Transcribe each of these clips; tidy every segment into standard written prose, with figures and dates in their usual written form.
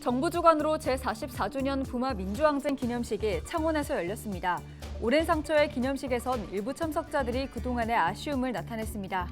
정부 주관으로 제44주년 부마 민주항쟁 기념식이 창원에서 열렸습니다. 오랜 상처의 기념식에선 일부 참석자들이 그동안의 아쉬움을 나타냈습니다.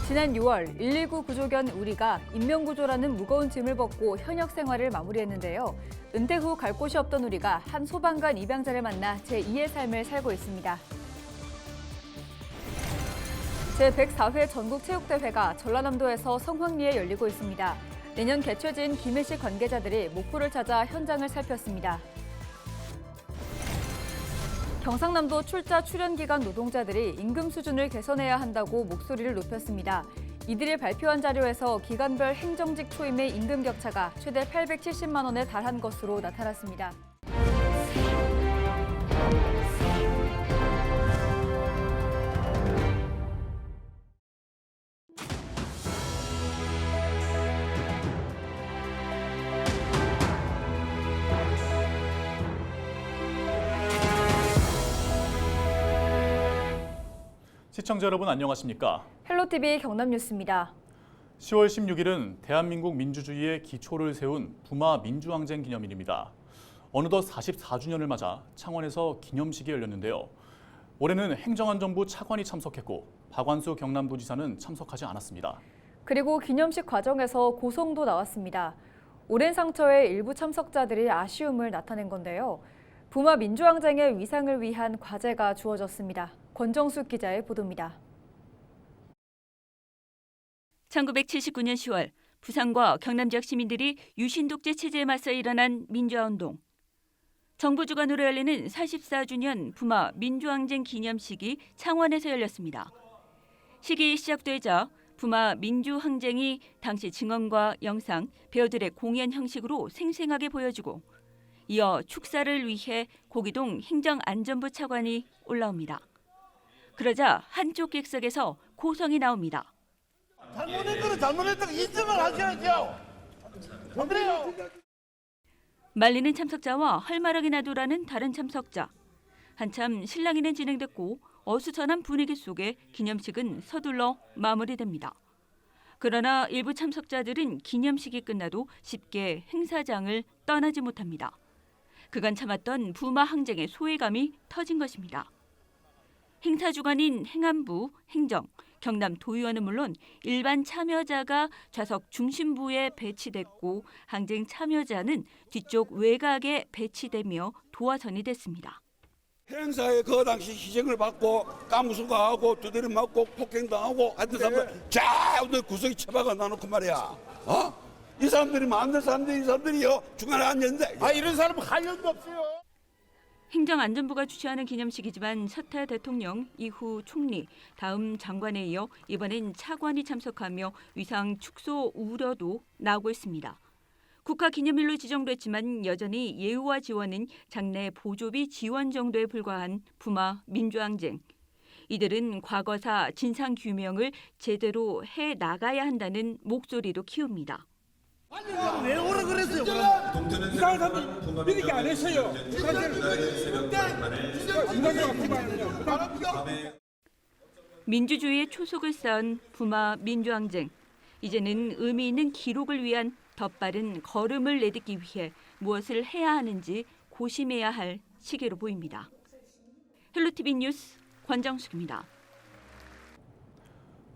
지난 6월 119 구조견 우리가 인명구조라는 무거운 짐을 벗고 현역 생활을 마무리했는데요. 은퇴 후 갈 곳이 없던 우리가 한 소방관 입양자를 만나 제2의 삶을 살고 있습니다. 제104회 전국체육대회가 전라남도에서 성황리에 열리고 있습니다. 내년 개최지인 김해시 관계자들이 목포를 찾아 현장을 살폈습니다. 경상남도 출자 출연 기간 노동자들이 임금 수준을 개선해야 한다고 목소리를 높였습니다. 이들이 발표한 자료에서 기간별 행정직 초임의 임금 격차가 최대 870만 원에 달한 것으로 나타났습니다. 시청자 여러분 안녕하십니까? 헬로티비 경남뉴스입니다. 10월 16일은 대한민국 민주주의의 기초를 세운 부마 민주항쟁 기념일입니다. 어느덧 44주년을 맞아 창원에서 기념식이 열렸는데요. 올해는 행정안전부 차관이 참석했고 박완수 경남도지사는 참석하지 않았습니다. 그리고 기념식 과정에서 고성도 나왔습니다. 오랜 상처에 일부 참석자들이 아쉬움을 나타낸 건데요. 부마 민주항쟁의 위상을 위한 과제가 주어졌습니다. 권정숙 기자의 보도입니다. 1979년 10월 부산과 경남 지역 시민들이 유신 독재 체제에 맞서 일어난 민주화운동. 정부 주관으로 열리는 44주년 부마 민주항쟁 기념식이 창원에서 열렸습니다. 시기 시작되자 부마 민주항쟁이 당시 증언과 영상, 배우들의 공연 형식으로 생생하게 보여지고 이어 축사를 위해 고기동 행정안전부 차관이 올라옵니다. 그러자 한쪽 객석에서 고성이 나옵니다. 잘못한 거는 잘못했다고 인정을 하셔야죠. 안 그래요? 말리는 참석자와 헐말하게 놔두라는 다른 참석자. 한참 실랑이는 진행됐고 어수선한 분위기 속에 기념식은 서둘러 마무리됩니다. 그러나 일부 참석자들은 기념식이 끝나도 쉽게 행사장을 떠나지 못합니다. 그간 참았던 부마 항쟁의 소외감이 터진 것입니다. 행사 주관인 행안부, 행정, 경남 도의원은 물론 일반 참여자가 좌석 중심부에 배치됐고 항쟁 참여자는 뒤쪽 외곽에 배치되며 도화선이 됐습니다. 행사에 그 당시 희생을 받고 깜수가하고 두드려 맞고 폭행당하고 하여튼 사람들 쫙 구석에 처박아 놔놓고 말이야. 이 사람들이 만든 사람들이 이 사람들이요 중간에 앉았는데 이런 사람은 관련도 없어요. 행정안전부가 주최하는 기념식이지만 셔태 대통령, 이후 총리, 다음 장관에 이어 이번엔 차관이 참석하며 위상 축소 우려도 나오고 있습니다. 국가기념일로 지정됐지만 여전히 예우와 지원은 장래 보조비 지원 정도에 불과한 부마 민주항쟁. 이들은 과거사 진상규명을 제대로 해나가야 한다는 목소리도 키웁니다. 왜 오래 그랬어요? 이상한 사람들 이렇게 안 했어요. 민주주의의 초석을 쌓은 부마 민주항쟁. 이제는 의미 있는 기록을 위한 더 빠른 걸음을 내딛기 위해 무엇을 해야 하는지 고심해야 할 시기로 보입니다. 헬로티비 뉴스 권정숙입니다.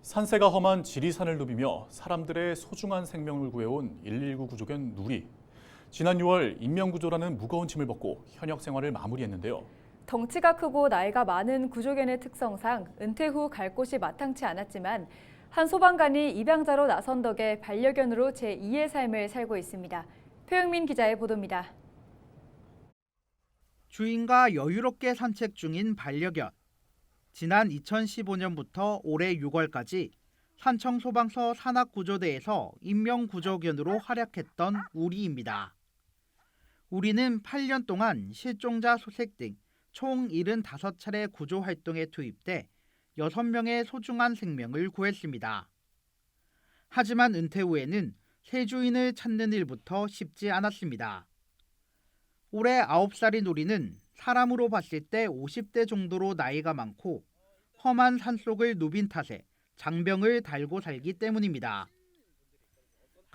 산세가 험한 지리산을 누비며 사람들의 소중한 생명을 구해온 119 구조견 누리. 지난 6월 인명구조라는 무거운 짐을 벗고 현역 생활을 마무리했는데요. 덩치가 크고 나이가 많은 구조견의 특성상 은퇴 후 갈 곳이 마땅치 않았지만 한 소방관이 입양자로 나선 덕에 반려견으로 제2의 삶을 살고 있습니다. 표영민 기자의 보도입니다. 주인과 여유롭게 산책 중인 반려견. 지난 2015년부터 올해 6월까지 산청소방서 산악구조대에서 인명구조견으로 활약했던 우리입니다. 우리는 8년 동안 실종자 소색 등 총 75차례 구조활동에 투입돼 6명의 소중한 생명을 구했습니다. 하지만 은퇴 후에는 새 주인을 찾는 일부터 쉽지 않았습니다. 올해 9살인 우리는 사람으로 봤을 때 50대 정도로 나이가 많고 험한 산속을 누빈 탓에 장병을 달고 살기 때문입니다.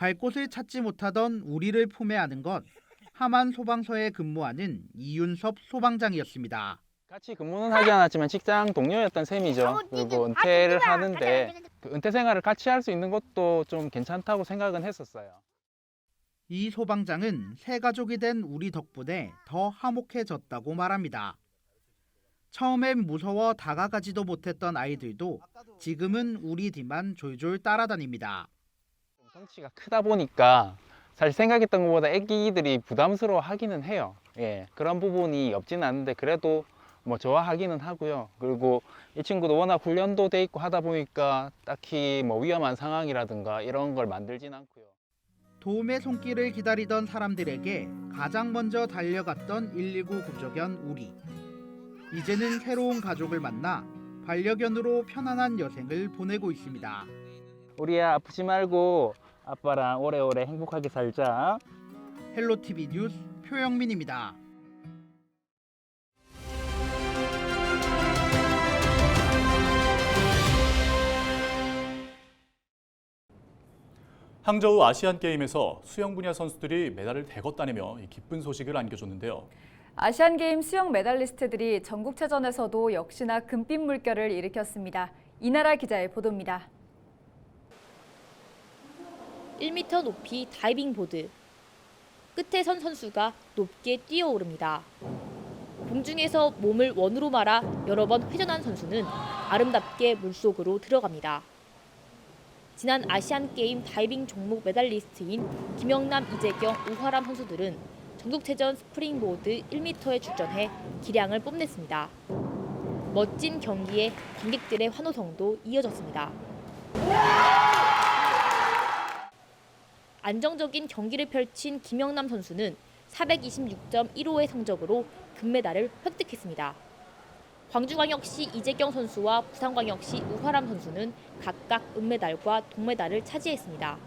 갈 곳을 찾지 못하던 우리를 품에 안은 것 함안 소방서에 근무하는 이윤섭 소방장이었습니다. 같이 근무는 하지 않았지만 직장 동료였던 셈이죠. 그리고 은퇴를 하는데 그 은퇴 생활을 같이 할 수 있는 것도 좀 괜찮다고 생각은 했었어요. 이 소방장은 새 가족이 된 우리 덕분에 더 화목해졌다고 말합니다. 처음엔 무서워 다가가지도 못했던 아이들도 지금은 우리 뒤만 졸졸 따라다닙니다. 덩치가 크다 보니까 사실 생각했던 것보다 애기들이 부담스러워 하기는 해요. 예, 그런 부분이 없지는 않은데 그래도 뭐 좋아하기는 하고요. 그리고 이 친구도 워낙 훈련도 돼 있고 하다 보니까 딱히 뭐 위험한 상황이라든가 이런 걸 만들진 않고요. 도움의 손길을 기다리던 사람들에게 가장 먼저 달려갔던 119 구조견 우리. 이제는 새로운 가족을 만나 반려견으로 편안한 여생을 보내고 있습니다. 우리야 아프지 말고 아빠랑 오래오래 행복하게 살자. 헬로티비 뉴스 표영민입니다. 항저우 아시안게임에서 수영 분야 선수들이 메달을 대거 따내며 기쁜 소식을 안겨줬는데요. 아시안게임 수영 메달리스트들이 전국체전에서도 역시나 금빛 물결을 일으켰습니다. 이나라 기자의 보도입니다. 1m 높이 다이빙 보드. 끝에 선 선수가 높게 뛰어오릅니다. 공중에서 몸을 원으로 말아 여러 번 회전한 선수는 아름답게 물속으로 들어갑니다. 지난 아시안게임 다이빙 종목 메달리스트인 김영남, 이재경, 우화람 선수들은 전국체전 스프링보드 1m에 출전해 기량을 뽐냈습니다. 멋진 경기에 관객들의 환호성도 이어졌습니다. 안정적인 경기를 펼친 김영남 선수는 426.15의 성적으로 금메달을 획득했습니다. 광주광역시 이재경 선수와 부산광역시 우화람 선수는 각각 은메달과 동메달을 차지했습니다.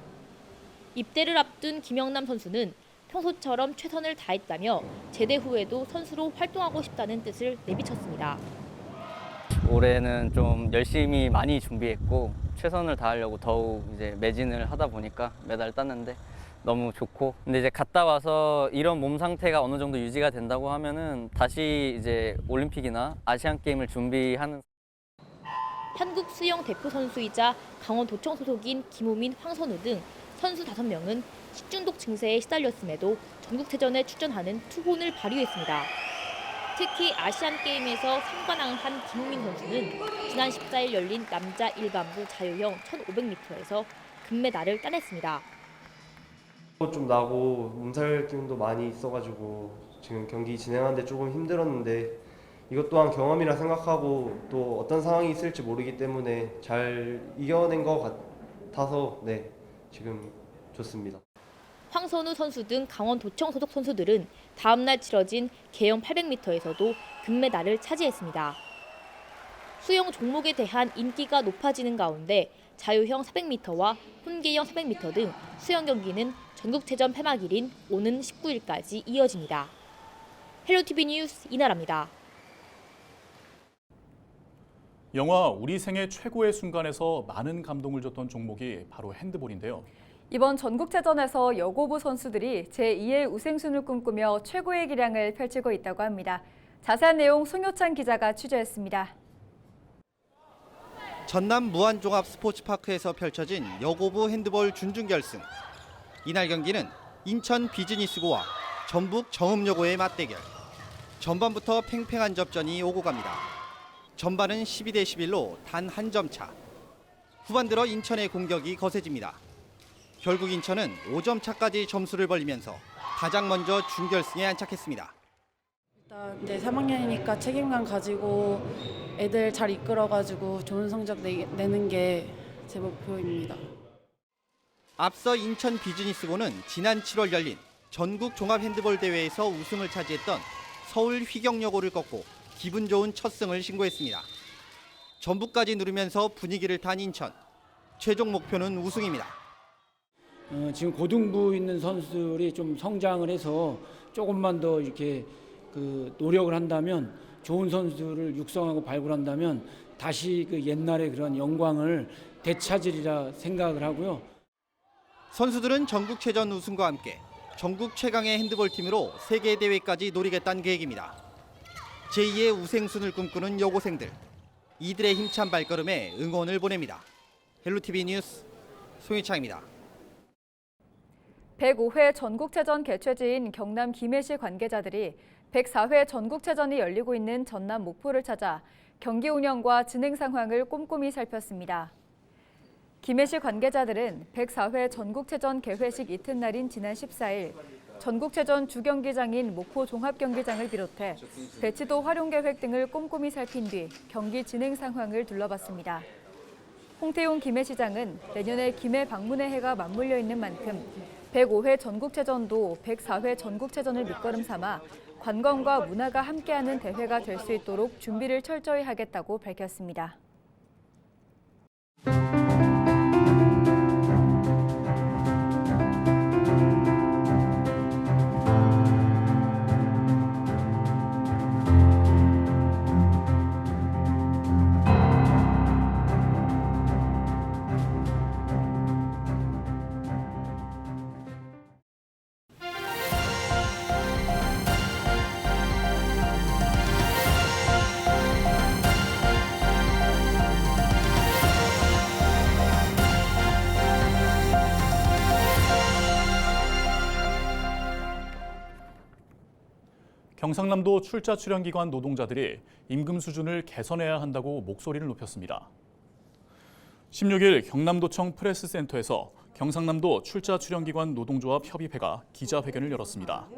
입대를 앞둔 김영남 선수는 평소처럼 최선을 다했다며 제대 후에도 선수로 활동하고 싶다는 뜻을 내비쳤습니다. 올해는 좀 열심히 많이 준비했고 최선을 다하려고 더욱 이제 매진을 하다 보니까 메달 땄는데 너무 좋고, 근데 이제 갔다 와서 이런 몸 상태가 어느 정도 유지가 된다고 하면은 다시 이제 올림픽이나 아시안 게임을 준비하는. 한국 수영 대표 선수이자 강원도청 소속인 김우민, 황선우 등 선수 5명은 식중독 증세에 시달렸음에도 전국체전에 출전하는 투혼을 발휘했습니다. 특히 아시안게임에서 3관왕을 한 김우민 선수는 지난 14일 열린 남자 일반부 자유형 1500m에서 금메달을 따냈습니다. 좀 나고 몸살 기운도 많이 있어가지고 지금 경기 진행하는데 조금 힘들었는데 이것 또한 경험이라 생각하고 또 어떤 상황이 있을지 모르기 때문에 잘 이겨낸 것 같아서 지금 좋습니다. 황선우 선수 등 강원도청 소속 선수들은 다음 날 치러진 계영 800m에서도 금메달을 차지했습니다. 수영 종목에 대한 인기가 높아지는 가운데 자유형 400m와 혼계형 400m 등 수영 경기는 전국체전 폐막일인 오는 19일까지 이어집니다. 헬로티비 뉴스 이나라입니다. 영화 우리 생애 최고의 순간에서 많은 감동을 줬던 종목이 바로 핸드볼인데요. 이번 전국체전에서 여고부 선수들이 제2의 우승순을 꿈꾸며 최고의 기량을 펼치고 있다고 합니다. 자세한 내용 송효찬 기자가 취재했습니다. 전남 무안종합 스포츠파크에서 펼쳐진 여고부 핸드볼 준중결승. 이날 경기는 인천 비즈니스고와 전북 정읍여고의 맞대결. 전반부터 팽팽한 접전이 오고 갑니다. 전반은 12대 11로 단 한 점 차. 후반 들어 인천의 공격이 거세집니다. 결국 인천은 5점 차까지 점수를 벌리면서 가장 먼저 준결승에 안착했습니다. 일단 3학년이니까 책임감 가지고 애들 잘 이끌어가지고 좋은 성적 내는 게 제 목표입니다. 앞서 인천 비즈니스고는 지난 7월 열린 전국 종합 핸드볼 대회에서 우승을 차지했던 서울 휘경여고를 꺾고 기분 좋은 첫 승을 신고했습니다. 전북까지 누르면서 분위기를 탄 인천. 최종 목표는 우승입니다. 지금 고등부 있는 선수들이 좀 성장을 해서 조금만 더 이렇게 노력을 한다면, 좋은 선수를 육성하고 발굴한다면 다시 옛날의 그런 영광을 되찾으리라 생각을 하고요. 선수들은 전국체전 우승과 함께 전국 최강의 핸드볼 팀으로 세계 대회까지 노리겠다는 계획입니다. 제2의 우생순을 꿈꾸는 여고생들. 이들의 힘찬 발걸음에 응원을 보냅니다. 헬로티비 뉴스 송희창입니다. 105회 전국체전 개최지인 경남 김해시 관계자들이 104회 전국체전이 열리고 있는 전남 목포를 찾아 경기 운영과 진행 상황을 꼼꼼히 살폈습니다. 김해시 관계자들은 104회 전국체전 개회식 이튿날인 지난 14일 전국체전 주경기장인 목포 종합경기장을 비롯해 배치도 활용 계획 등을 꼼꼼히 살핀 뒤 경기 진행 상황을 둘러봤습니다. 홍태용 김해시장은 내년에 김해 방문의 해가 맞물려 있는 만큼 105회 전국체전도 104회 전국체전을 밑거름 삼아 관광과 문화가 함께하는 대회가 될 수 있도록 준비를 철저히 하겠다고 밝혔습니다. 경상남도 출자 출연기관 노동자들이 임금 수준을 개선해야 한다고 목소리를 높였습니다. 16일 경남도청 프레스센터에서 경상남도 출자 출연기관 노동조합 협의회가 기자회견을 열었습니다.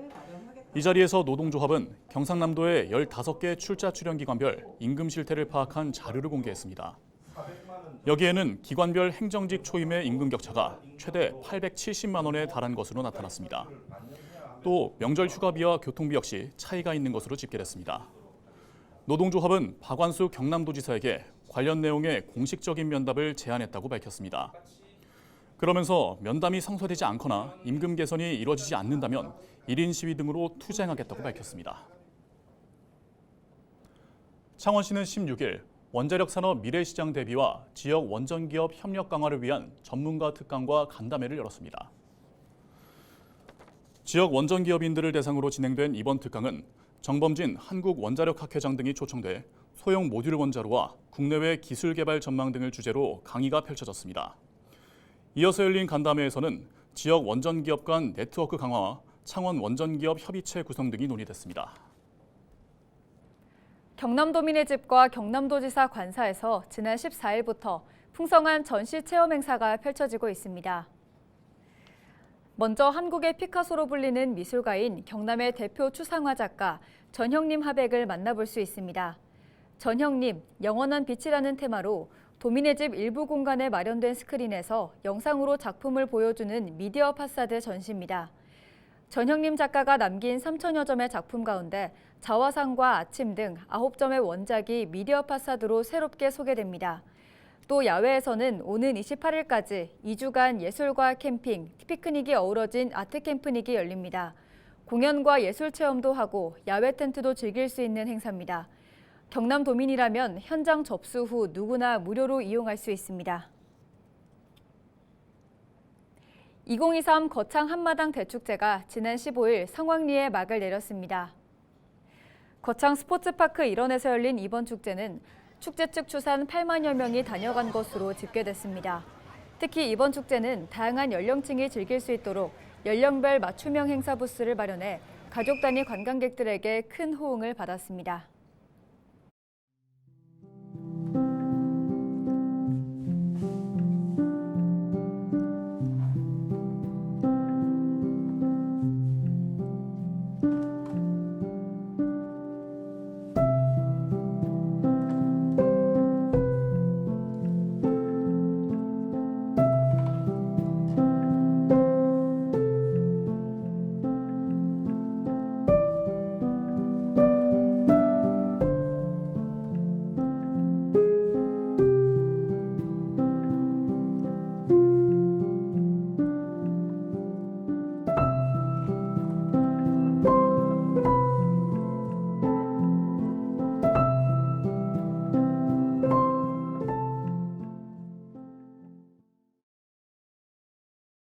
이 자리에서 노동조합은 경상남도의 15개 출자 출연기관별 임금 실태를 파악한 자료를 공개했습니다. 여기에는 기관별 행정직 초임의 임금 격차가 최대 870만 원에 달한 것으로 나타났습니다. 또 명절 휴가비와 교통비 역시 차이가 있는 것으로 집계됐습니다. 노동조합은 박완수 경남도지사에게 관련 내용의 공식적인 면담을 제안했다고 밝혔습니다. 그러면서 면담이 성사되지 않거나 임금 개선이 이루어지지 않는다면 1인 시위 등으로 투쟁하겠다고 밝혔습니다. 창원시는 16일 원자력 산업 미래시장 대비와 지역 원전기업 협력 강화를 위한 전문가 특강과 간담회를 열었습니다. 지역 원전기업인들을 대상으로 진행된 이번 특강은 정범진 한국원자력학회장 등이 초청돼 소형 모듈 원자로와 국내외 기술 개발 전망 등을 주제로 강의가 펼쳐졌습니다. 이어서 열린 간담회에서는 지역 원전기업 간 네트워크 강화와 창원 원전기업 협의체 구성 등이 논의됐습니다. 경남도민의 집과 경남도지사 관사에서 지난 14일부터 풍성한 전시 체험 행사가 펼쳐지고 있습니다. 먼저 한국의 피카소로 불리는 미술가인 경남의 대표 추상화 작가 전형님 화백을 만나볼 수 있습니다. 전형님, 영원한 빛이라는 테마로 도민의 집 일부 공간에 마련된 스크린에서 영상으로 작품을 보여주는 미디어 파사드 전시입니다. 전형님 작가가 남긴 3천여 점의 작품 가운데 자화상과 아침 등 9점의 원작이 미디어 파사드로 새롭게 소개됩니다. 또 야외에서는 오는 28일까지 2주간 예술과 캠핑, 피크닉이 어우러진 아트 캠프닉이 열립니다. 공연과 예술 체험도 하고 야외 텐트도 즐길 수 있는 행사입니다. 경남도민이라면 현장 접수 후 누구나 무료로 이용할 수 있습니다. 2023 거창 한마당 대축제가 지난 15일 성황리에 막을 내렸습니다. 거창 스포츠파크 일원에서 열린 이번 축제는 축제 측 추산 8만여 명이 다녀간 것으로 집계됐습니다. 특히 이번 축제는 다양한 연령층이 즐길 수 있도록 연령별 맞춤형 행사 부스를 마련해 가족 단위 관광객들에게 큰 호응을 받았습니다.